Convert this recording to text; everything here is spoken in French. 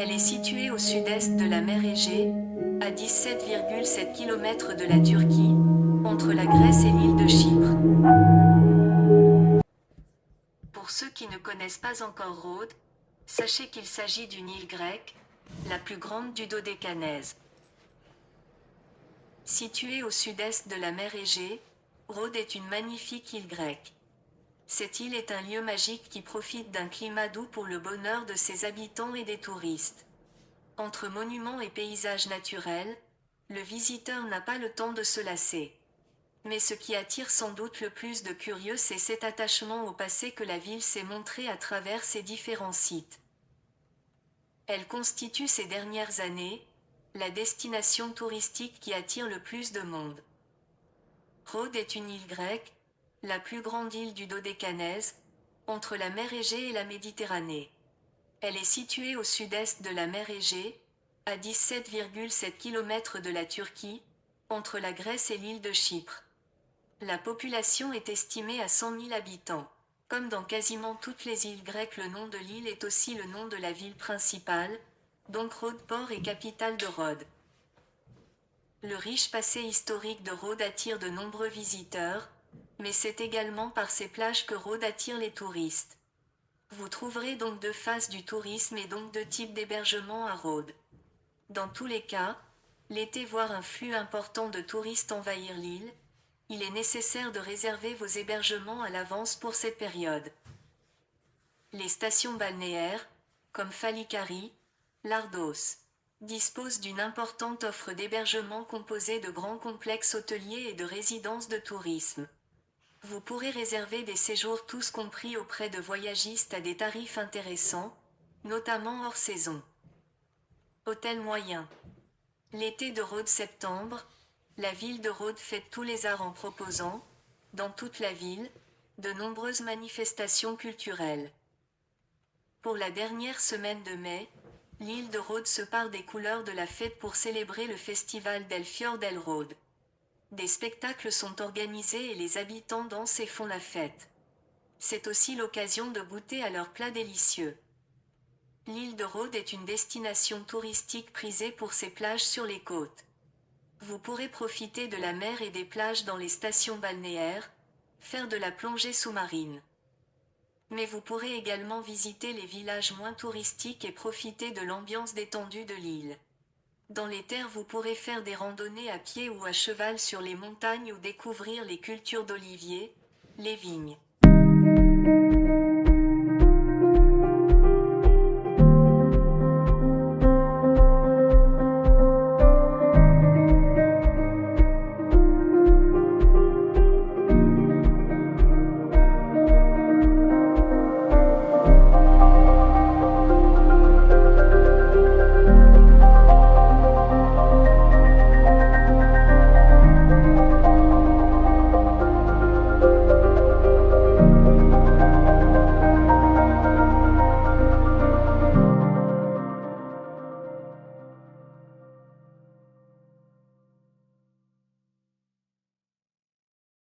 Elle est située au sud-est de la mer Égée, à 17,7 km de la Turquie, entre la Grèce et l'île de Chypre. Pour ceux qui ne connaissent pas encore Rhodes, sachez qu'il s'agit d'une île grecque, la plus grande du Dodécanèse. Située au sud-est de la mer Égée, Rhodes est une magnifique île grecque. Cette île est un lieu magique qui profite d'un climat doux pour le bonheur de ses habitants et des touristes. Entre monuments et paysages naturels, le visiteur n'a pas le temps de se lasser. Mais ce qui attire sans doute le plus de curieux, c'est cet attachement au passé que la ville s'est montrée à travers ses différents sites. Elle constitue ces dernières années la destination touristique qui attire le plus de monde. Rhodes est une île grecque, la plus grande île du Dodécanèse, entre la mer Égée et la Méditerranée. Elle est située au sud-est de la mer Égée, à 17,7 km de la Turquie, entre la Grèce et l'île de Chypre. La population est estimée à 100 000 habitants. Comme dans quasiment toutes les îles grecques, le nom de l'île est aussi le nom de la ville principale, donc Rhodes port et capitale de Rhodes. Le riche passé historique de Rhodes attire de nombreux visiteurs, mais c'est également par ses plages que Rhodes attire les touristes. Vous trouverez donc deux faces du tourisme et donc deux types d'hébergements à Rhodes. Dans tous les cas, l'été voire un flux important de touristes envahir l'île, il est nécessaire de réserver vos hébergements à l'avance pour cette période. Les stations balnéaires, comme Falikari, Lardos, disposent d'une importante offre d'hébergement composée de grands complexes hôteliers et de résidences de tourisme. Vous pourrez réserver des séjours tous compris auprès de voyagistes à des tarifs intéressants, notamment hors saison. Hôtel moyen. L'été de Rhodes septembre, la ville de Rhodes fête tous les arts en proposant, dans toute la ville, de nombreuses manifestations culturelles. Pour la dernière semaine de mai, l'île de Rhodes se pare des couleurs de la fête pour célébrer le festival del Fior del Rhodes. Des spectacles sont organisés et les habitants dansent et font la fête. C'est aussi l'occasion de goûter à leurs plats délicieux. L'île de Rhodes est une destination touristique prisée pour ses plages sur les côtes. Vous pourrez profiter de la mer et des plages dans les stations balnéaires, faire de la plongée sous-marine. Mais vous pourrez également visiter les villages moins touristiques et profiter de l'ambiance détendue de l'île. Dans les terres, vous pourrez faire des randonnées à pied ou à cheval sur les montagnes ou découvrir les cultures d'oliviers, les vignes.